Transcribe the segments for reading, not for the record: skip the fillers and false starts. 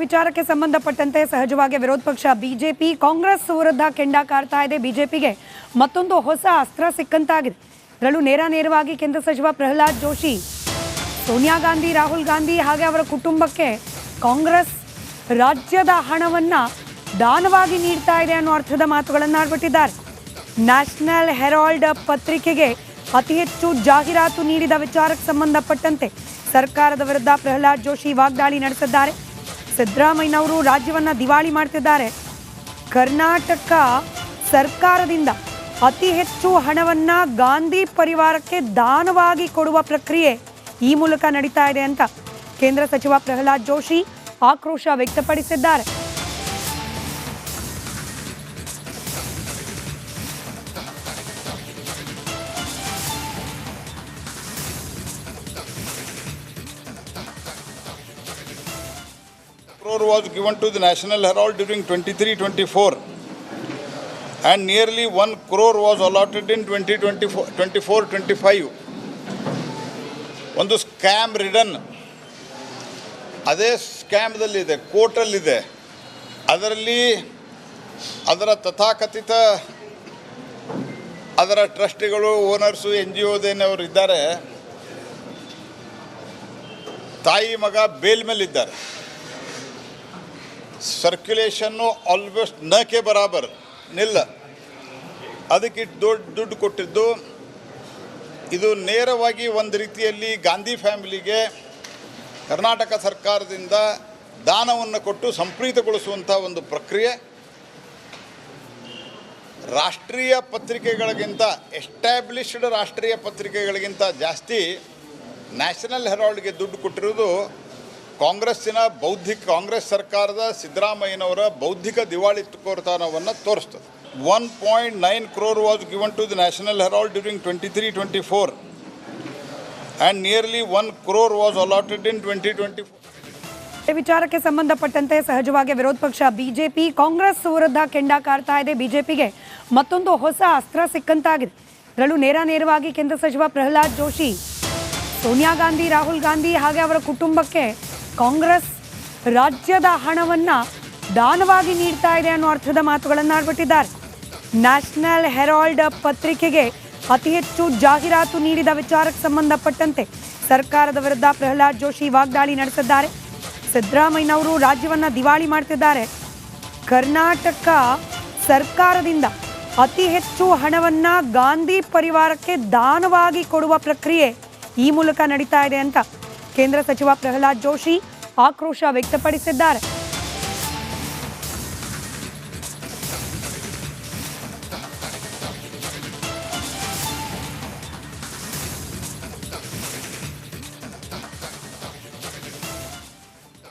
ವಿಚಾರಕ್ಕೆ ಸಂಬಂಧಪಟ್ಟಂತೆ ಸಹಜವಾಗಿ ವಿರೋಧ ಪಕ್ಷ ಬಿಜೆಪಿ ಕಾಂಗ್ರೆಸ್ ವಿರುದ್ಧ ಕೆಂಡ ಕಾರ್ತಾ ಇದೆ. ಬಿಜೆಪಿಗೆ ಮತ್ತೊಂದು ಹೊಸ ಅಸ್ತ್ರ ಸಿಕ್ಕಂತಾಗಿದೆ. ಇದರಲ್ಲೂ ನೇರವಾಗಿ ಕೇಂದ್ರ ಸಚಿವ ಪ್ರಹ್ಲಾದ್ ಜೋಶಿ ಸೋನಿಯಾ ಗಾಂಧಿ, ರಾಹುಲ್ ಗಾಂಧಿ ಹಾಗೆ ಅವರ ಕುಟುಂಬಕ್ಕೆ ಕಾಂಗ್ರೆಸ್ ರಾಜ್ಯದ ಹಣವನ್ನ ದಾನವಾಗಿ ನೀಡ್ತಾ ಇದೆ ಅನ್ನೋ ಅರ್ಥದ ಮಾತುಗಳನ್ನು ಆಡ್ಬಿಟ್ಟಿದ್ದಾರೆ. ನ್ಯಾಷನಲ್ ಹೆರಾಲ್ಡ್ ಪತ್ರಿಕೆಗೆ ಅತಿ ಹೆಚ್ಚು ಜಾಹೀರಾತು ನೀಡಿದ ವಿಚಾರಕ್ಕೆ ಸಂಬಂಧಪಟ್ಟಂತೆ ಸರ್ಕಾರದ ವಿರುದ್ಧ ಪ್ರಹ್ಲಾದ್ ಜೋಶಿ ವಾಗ್ದಾಳಿ ನಡೆಸಿದ್ದಾರೆ. ಸಿದ್ದರಾಮಯ್ಯನವರು ರಾಜ್ಯವನ್ನ ದಿವಾಳಿ ಮಾಡ್ತಿದ್ದಾರೆ. ಕರ್ನಾಟಕ ಸರ್ಕಾರದಿಂದ ಅತಿ ಹೆಚ್ಚು ಹಣವನ್ನ ಗಾಂಧಿ ಪರಿವಾರಕ್ಕೆ ದಾನವಾಗಿ ಕೊಡುವ ಪ್ರಕ್ರಿಯೆ ಈ ಮೂಲಕ ನಡೀತಾ ಇದೆ ಅಂತ ಕೇಂದ್ರ ಸಚಿವ ಪ್ರಹ್ಲಾದ್ ಜೋಶಿ ಆಕ್ರೋಶ ವ್ಯಕ್ತಪಡಿಸಿದ್ದಾರೆ. Crore was given to the National Herald during 23-24 and nearly 1 crore was allotted in 2024-25. ಒಂದು ಸ್ಕ್ಯಾಮ್ ರಿಡನ್, ಅದೇ ಸ್ಕ್ಯಾಮ್ದಲ್ಲಿದೆ, ಕೋರ್ಟಲ್ಲಿದೆ. ಅದರಲ್ಲಿ ಅದರ ತಥಾಕಥಿತ ಅದರ ಟ್ರಸ್ಟಿಗಳು, ಓನರ್ಸು, NGOದೇನವರು ಇದ್ದಾರೆ. ತಾಯಿ ಮಗ ಬೇಲ್ ಮೇಲಿದ್ದಾರೆ. ಸರ್ಕ್ಯುಲೇಷನ್ನು ಆಲ್ಮೋಸ್ಟ್ ನಕ್ಕೆ ಬರಾಬರ್ ನಿಲ್ಲ. ಅದಕ್ಕೆ ದುಡ್ಡು ಕೊಟ್ಟಿದ್ದು ಇದು ನೇರವಾಗಿ ಒಂದು ರೀತಿಯಲ್ಲಿ ಗಾಂಧಿ ಫ್ಯಾಮಿಲಿಗೆ ಕರ್ನಾಟಕ ಸರ್ಕಾರದಿಂದ ದಾನವನ್ನು ಕೊಟ್ಟು ಸಂಪ್ರೀತಗೊಳಿಸುವಂಥ ಒಂದು ಪ್ರಕ್ರಿಯೆ. ರಾಷ್ಟ್ರೀಯ ಪತ್ರಿಕೆಗಳಿಗಿಂತ, ಎಸ್ಟ್ಯಾಬ್ಲಿಷ್ಡ್ ರಾಷ್ಟ್ರೀಯ ಪತ್ರಿಕೆಗಳಿಗಿಂತ ಜಾಸ್ತಿ ನ್ಯಾಷನಲ್ ಹೆರಾಲ್ಡ್ಗೆ ದುಡ್ಡು ಕೊಟ್ಟಿರೋದು ಕಾಂಗ್ರೆಸ್ ಸರ್ಕಾರದ ಸಿದ್ದರಾಮಯ್ಯನವರ ಬೌದ್ಧಿಕ ದಿವಾಳಿತನವನ್ನು ತೋರಿಸ್ತದೆ. 1.9 crore was given to the National Herald during 23-24 and nearly 1 crore was allotted in 2024. ವಿಚಾರಕ್ಕೆ ಸಂಬಂಧಪಟ್ಟಂತೆ ಸಹಜವಾಗಿ ವಿರೋಧ ಪಕ್ಷ ಬಿಜೆಪಿ ಕಾಂಗ್ರೆಸ್ ವಿರುದ್ಧ ಕೆಂಡ ಕಾರ್ತಾ ಇದೆ. ಬಿಜೆಪಿಗೆ ಮತ್ತೊಂದು ಹೊಸ ಅಸ್ತ್ರ ಸಿಕ್ಕಂತಾಗಿದೆ. ಇದರಲ್ಲೂ ನೇರವಾಗಿ ಕೇಂದ್ರ ಸಚಿವ ಪ್ರಹ್ಲಾದ್ ಜೋಶಿ ಸೋನಿಯಾ ಗಾಂಧಿ, ರಾಹುಲ್ ಗಾಂಧಿ ಹಾಗೆ ಅವರ ಕುಟುಂಬಕ್ಕೆ ಕಾಂಗ್ರೆಸ್ ರಾಜ್ಯದ ಹಣವನ್ನ ದಾನವಾಗಿ ನೀಡ್ತಾ ಇದೆ ಅನ್ನೋ ಅರ್ಥದ ಮಾತುಗಳನ್ನು ಆಡ್ಬಿಟ್ಟಿದ್ದಾರೆ. ನ್ಯಾಷನಲ್ ಹೆರಾಲ್ಡ್ ಪತ್ರಿಕೆಗೆ ಅತಿ ಹೆಚ್ಚು ಜಾಹೀರಾತು ನೀಡಿದ ವಿಚಾರಕ್ಕೆ ಸಂಬಂಧಪಟ್ಟಂತೆ ಸರ್ಕಾರದ ವಿರುದ್ಧ ಪ್ರಹ್ಲಾದ್ ಜೋಶಿ ವಾಗ್ದಾಳಿ ನಡೆಸಿದ್ದಾರೆ. ಸಿದ್ದರಾಮಯ್ಯನವರು ರಾಜ್ಯವನ್ನ ದಿವಾಳಿ ಮಾಡ್ತಿದ್ದಾರೆ. ಕರ್ನಾಟಕ ಸರ್ಕಾರದಿಂದ ಅತಿ ಹೆಚ್ಚು ಹಣವನ್ನ ಗಾಂಧಿ ಪರಿವಾರಕ್ಕೆ ದಾನವಾಗಿ ಕೊಡುವ ಪ್ರಕ್ರಿಯೆ ಈ ಮೂಲಕ ನಡೀತಾ ಇದೆ ಅಂತ ಕೇಂದ್ರ ಸಚಿವ ಪ್ರಹ್ಲಾದ್ ಜೋಶಿ ಆಕ್ರೋಶ ವ್ಯಕ್ತಪಡಿಸಿದ್ದಾರೆ.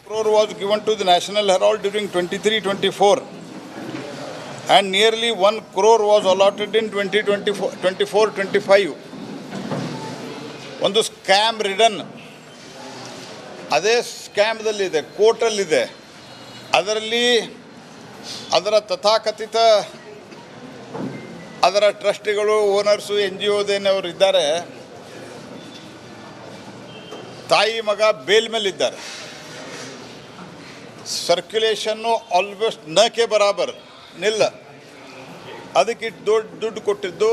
Crore was given to the National Herald during 23-24 and nearly 1 crore was allotted in 2024-25. ಒಂದು ಸ್ಕ್ಯಾಮ್ ರಿಡನ್, ಅದೇ ಸ್ಕ್ಯಾಮ್ದಲ್ಲಿದೆ, ಕೋರ್ಟಲ್ಲಿದೆ. ಅದರಲ್ಲಿ ಅದರ ತಥಾಕಥಿತ ಅದರ ಟ್ರಸ್ಟಿಗಳು, ಓನರ್ಸು, NGOದೇನವರು ಇದ್ದಾರೆ. ತಾಯಿ ಮಗ ಬೇಲ್ ಮೇಲಿದ್ದಾರೆ. ಸರ್ಕ್ಯುಲೇಷನ್ನು ಆಲ್ಮೋಸ್ಟ್ ನಕ್ಕೆ ಬರಾಬರ್ ನಿಲ್ಲ. ಅದಕ್ಕೆ ದುಡ್ಡು ಕೊಟ್ಟಿದ್ದು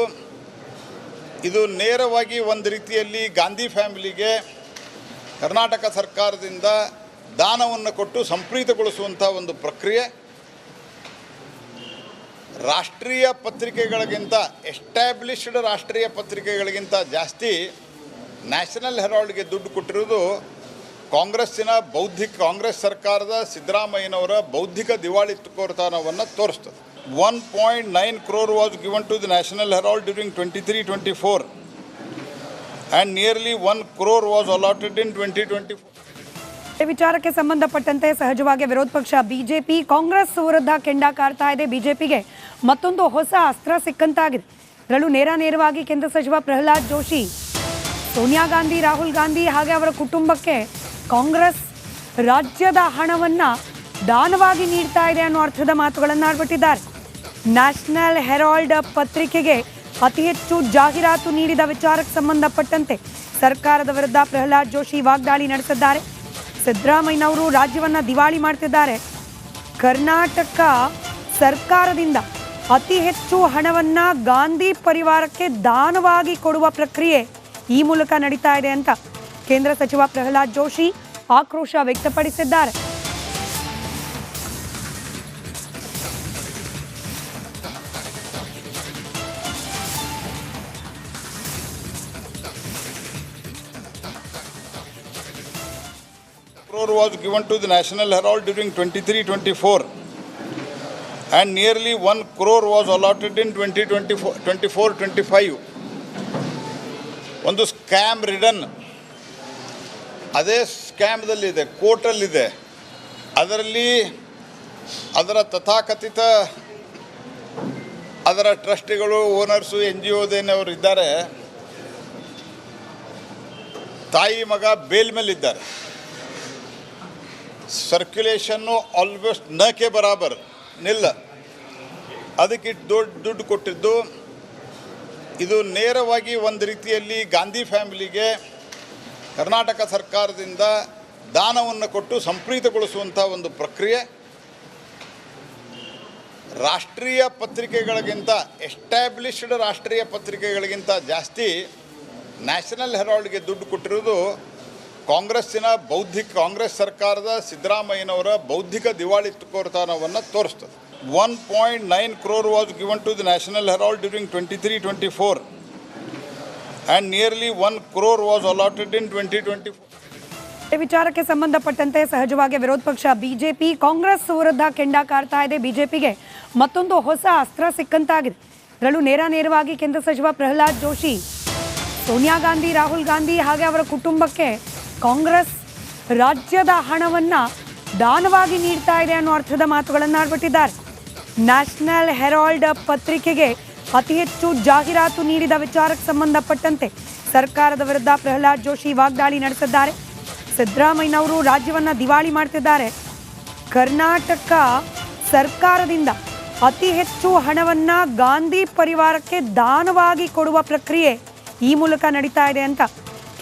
ಇದು ನೇರವಾಗಿ ಒಂದು ರೀತಿಯಲ್ಲಿ ಗಾಂಧಿ ಫ್ಯಾಮಿಲಿಗೆ ಕರ್ನಾಟಕ ಸರ್ಕಾರದಿಂದ ದಾನವನ್ನು ಕೊಟ್ಟು ಸಂಪ್ರೀತಗೊಳಿಸುವಂಥ ಒಂದು ಪ್ರಕ್ರಿಯೆ. ರಾಷ್ಟ್ರೀಯ ಪತ್ರಿಕೆಗಳಿಗಿಂತ, ಎಸ್ಟ್ಯಾಬ್ಲಿಷ್ಡ್ ರಾಷ್ಟ್ರೀಯ ಪತ್ರಿಕೆಗಳಿಗಿಂತ ಜಾಸ್ತಿ ನ್ಯಾಷನಲ್ ಹೆರಾಲ್ಡ್ಗೆ ದುಡ್ಡು ಕೊಟ್ಟಿರೋದು ಕಾಂಗ್ರೆಸ್ ಸರ್ಕಾರದ ಸಿದ್ದರಾಮಯ್ಯನವರ ಬೌದ್ಧಿಕ ದಿವಾಳಿತನವನ್ನು ತೋರಿಸ್ತದೆ. 1.9 crore was given to the National Herald during 23-24 and nearly 1 crore was allotted in 2024. ವಿಚಾರಕ್ಕೆ ಸಂಬಂಧಪಟ್ಟಂತೆ ಸಹಜವಾಗಿ ವಿರೋಧ ಪಕ್ಷ ಬಿಜೆಪಿ ಕಾಂಗ್ರೆಸ್ ವಿರುದ್ಧ ಕೆಂಡ ಕಾರ್ತಾ ಇದೆ. ಬಿಜೆಪಿಗೆ ಮತ್ತೊಂದು ಹೊಸ ಅಸ್ತ್ರ ಸಿಕ್ಕಂತಾಗಿದೆ. ಇದರಲ್ಲೂ ನೇರವಾಗಿ ಕೇಂದ್ರ ಸಚಿವ ಪ್ರಹ್ಲಾದ್ ಜೋಶಿ ಸೋನಿಯಾ ಗಾಂಧಿ, ರಾಹುಲ್ ಗಾಂಧಿ ಹಾಗೆ ಅವರ ಕುಟುಂಬಕ್ಕೆ ಕಾಂಗ್ರೆಸ್ ರಾಜ್ಯದ ಹಣವನ್ನ ದಾನವಾಗಿ ನೀಡ್ತಾ ಇದೆ ಅನ್ನೋ ಅರ್ಥದ ಮಾತುಗಳನ್ನು ಆಡ್ಬಿಟ್ಟಿದ್ದಾರೆ. ನ್ಯಾಷನಲ್ ಹೆರಾಲ್ಡ್ ಪತ್ರಿಕೆಗೆ ಅತಿ ಹೆಚ್ಚು ಜಾಹೀರಾತು ನೀಡಿದ ವಿಚಾರಕ್ಕೆ ಸಂಬಂಧಪಟ್ಟಂತೆ ಸರ್ಕಾರದ ವಿರುದ್ಧ ಪ್ರಹ್ಲಾದ್ ಜೋಶಿ ವಾಗ್ದಾಳಿ ನಡೆಸಿದ್ದಾರೆ. ಸಿದ್ದರಾಮಯ್ಯನವರು ರಾಜ್ಯವನ್ನು ದಿವಾಳಿ ಮಾಡ್ತಿದ್ದಾರೆ. ಕರ್ನಾಟಕ ಸರ್ಕಾರದಿಂದ ಅತಿ ಹೆಚ್ಚು ಹಣವನ್ನು ಗಾಂಧಿ ಪರಿವಾರಕ್ಕೆ ದಾನವಾಗಿ ಕೊಡುವ ಪ್ರಕ್ರಿಯೆ ಈ ಮೂಲಕ ನಡೀತಾ ಇದೆ ಅಂತ ಕೇಂದ್ರ ಸಚಿವ ಪ್ರಹ್ಲಾದ್ ಜೋಶಿ ಆಕ್ರೋಶ ವ್ಯಕ್ತಪಡಿಸಿದ್ದಾರೆ. crore was given to the National Herald during 23-24 and nearly 1 crore was allotted in 2024-25. ಒಂದು ಸ್ಕ್ಯಾಮ್ ರಿಡನ್, ಅದೇ ಸ್ಕ್ಯಾಮ್ದಲ್ಲಿದೆ, ಕೋರ್ಟಲ್ಲಿದೆ. ಅದರಲ್ಲಿ ಅದರ ತಥಾಕಥಿತ ಅದರ ಟ್ರಸ್ಟಿಗಳು, ಓನರ್ಸು, NGOದೇನವರು ಇದ್ದಾರೆ. ತಾಯಿ ಮಗ ಬೇಲ್ ಮೇಲಿದ್ದಾರೆ. ಸರ್ಕ್ಯುಲೇಷನ್ನು ಆಲ್ಮೋಸ್ಟ್ ನಕ್ಕೆ ಬರಾಬರ್ ನಿಲ್ಲ. ಅದಕ್ಕೆ ದುಡ್ಡು ಕೊಟ್ಟಿದ್ದು ಇದು ನೇರವಾಗಿ ಒಂದು ರೀತಿಯಲ್ಲಿ ಗಾಂಧಿ ಫ್ಯಾಮಿಲಿಗೆ ಕರ್ನಾಟಕ ಸರ್ಕಾರದಿಂದ ದಾನವನ್ನು ಕೊಟ್ಟು ಸಂಪ್ರೀತಗೊಳಿಸುವಂಥ ಒಂದು ಪ್ರಕ್ರಿಯೆ. ರಾಷ್ಟ್ರೀಯ ಪತ್ರಿಕೆಗಳಿಗಿಂತ, ಎಸ್ಟ್ಯಾಬ್ಲಿಷ್ಡ್ ರಾಷ್ಟ್ರೀಯ ಪತ್ರಿಕೆಗಳಿಗಿಂತ ಜಾಸ್ತಿ ನ್ಯಾಷನಲ್ ಹೆರಾಲ್ಡ್ಗೆ ದುಡ್ಡು ಕೊಟ್ಟಿರೋದು ಕಾಂಗ್ರೆಸ್ ಸರ್ಕಾರದ ಸಿದ್ದರಾಮಯ್ಯನವರ ಬೌದ್ಧಿಕ ದಿವಾಳಿತನವನ್ನು ತೋರಿಸ್ತದೆ. 1.9 crore was given to the National Herald during 23-24 and nearly 1 crore was allotted in 2024. ವಿಚಾರಕ್ಕೆ ಸಂಬಂಧಪಟ್ಟಂತೆ ಸಹಜವಾಗಿ ವಿರೋಧ ಪಕ್ಷ ಬಿಜೆಪಿ ಕಾಂಗ್ರೆಸ್ ವಿರುದ್ಧ ಕೆಂಡ ಕಾರ್ತಾ ಇದೆ. ಬಿಜೆಪಿಗೆ ಮತ್ತೊಂದು ಹೊಸ ಅಸ್ತ್ರ ಸಿಕ್ಕಂತಾಗಿದೆ. ಇದರಲ್ಲೂ ನೇರವಾಗಿ ಕೇಂದ್ರ ಸಚಿವ ಪ್ರಹ್ಲಾದ್ ಜೋಶಿ ಸೋನಿಯಾ ಗಾಂಧಿ, ರಾಹುಲ್ ಗಾಂಧಿ ಹಾಗೆ ಅವರ ಕುಟುಂಬಕ್ಕೆ ಕಾಂಗ್ರೆಸ್ ರಾಜ್ಯದ ಹಣವನ್ನು ದಾನವಾಗಿ ನೀಡ್ತಾ ಇದೆ ಅನ್ನೋ ಅರ್ಥದ ಮಾತುಗಳನ್ನು ಆಡ್ಬಿಟ್ಟಿದ್ದಾರೆ. ನ್ಯಾಷನಲ್ ಹೆರಾಲ್ಡ್ ಪತ್ರಿಕೆಗೆ ಅತಿ ಹೆಚ್ಚು ಜಾಹೀರಾತು ನೀಡಿದ ವಿಚಾರಕ್ಕೆ ಸಂಬಂಧಪಟ್ಟಂತೆ ಸರ್ಕಾರದ ವಿರುದ್ಧ ಪ್ರಹ್ಲಾದ್ ಜೋಶಿ ವಾಗ್ದಾಳಿ ನಡೆಸಿದ್ದಾರೆ. ಸಿದ್ದರಾಮಯ್ಯನವರು ರಾಜ್ಯವನ್ನು ದಿವಾಳಿ ಮಾಡ್ತಿದ್ದಾರೆ. ಕರ್ನಾಟಕ ಸರ್ಕಾರದಿಂದ ಅತಿ ಹೆಚ್ಚು ಹಣವನ್ನು ಗಾಂಧಿ ಪರಿವಾರಕ್ಕೆ ದಾನವಾಗಿ ಕೊಡುವ ಪ್ರಕ್ರಿಯೆ ಈ ಮೂಲಕ ನಡೀತಾ ಇದೆ ಅಂತ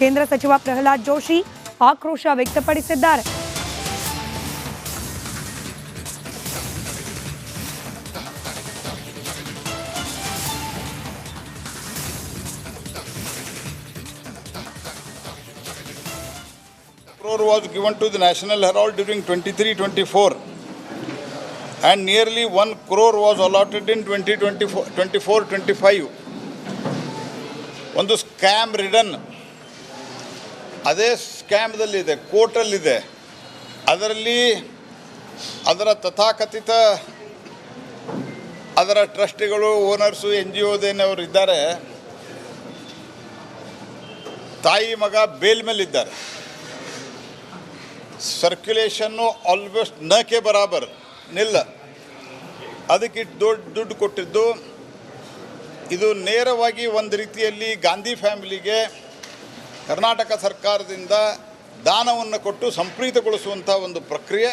ಕೇಂದ್ರ ಸಚಿವ ಪ್ರಹ್ಲಾದ್ ಜೋಶಿ ಆಕ್ರೋಶ ವ್ಯಕ್ತಪಡಿಸಿದ್ದಾರೆ. Crore was given to the National Herald during 23-24 and nearly 1 crore was allotted in 2024-25. ಒಂದು ಸ್ಕ್ಯಾಮ್ ರಿಡನ್, ಅದೇ ಸ್ಕ್ಯಾಮ್ದಲ್ಲಿದೆ, ಕೋರ್ಟಲ್ಲಿದೆ. ಅದರಲ್ಲಿ ಅದರ ತಥಾಕಥಿತ ಅದರ ಟ್ರಸ್ಟಿಗಳು, ಓನರ್ಸು, NGOದೇನವರು ಇದ್ದಾರೆ. ತಾಯಿ ಮಗ ಬೇಲ್ ಮೇಲಿದ್ದಾರೆ. ಸರ್ಕ್ಯುಲೇಷನ್ನು ಆಲ್ಮೋಸ್ಟ್ ನಕ್ಕೆ ಬರಾಬರ್ ನಿಲ್ಲ. ಅದಕ್ಕೆ ದುಡ್ಡು ಕೊಟ್ಟಿದ್ದು ಇದು ನೇರವಾಗಿ ಒಂದು ರೀತಿಯಲ್ಲಿ ಗಾಂಧಿ ಫ್ಯಾಮಿಲಿಗೆ ಕರ್ನಾಟಕ ಸರ್ಕಾರದಿಂದ ದಾನವನ್ನು ಕೊಟ್ಟು ಸಂಪ್ರೀತಗೊಳಿಸುವಂಥ ಒಂದು ಪ್ರಕ್ರಿಯೆ.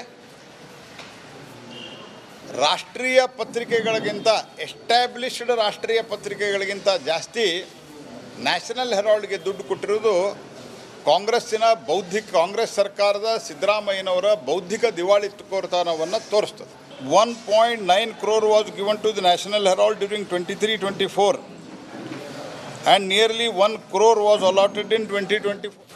ರಾಷ್ಟ್ರೀಯ ಪತ್ರಿಕೆಗಳಿಗಿಂತ, ಎಸ್ಟ್ಯಾಬ್ಲಿಷ್ಡ್ ರಾಷ್ಟ್ರೀಯ ಪತ್ರಿಕೆಗಳಿಗಿಂತ ಜಾಸ್ತಿ ನ್ಯಾಷನಲ್ ಹೆರಾಲ್ಡ್ಗೆ ದುಡ್ಡು ಕೊಟ್ಟಿರೋದು ಕಾಂಗ್ರೆಸ್ ಸರ್ಕಾರದ ಸಿದ್ದರಾಮಯ್ಯನವರ ಬೌದ್ಧಿಕ ದಿವಾಳಿತನವನ್ನು ತೋರಿಸ್ತದೆ. 1.9 crore was given to the National Herald during 23-24 and nearly 1 crore was allotted in 2024.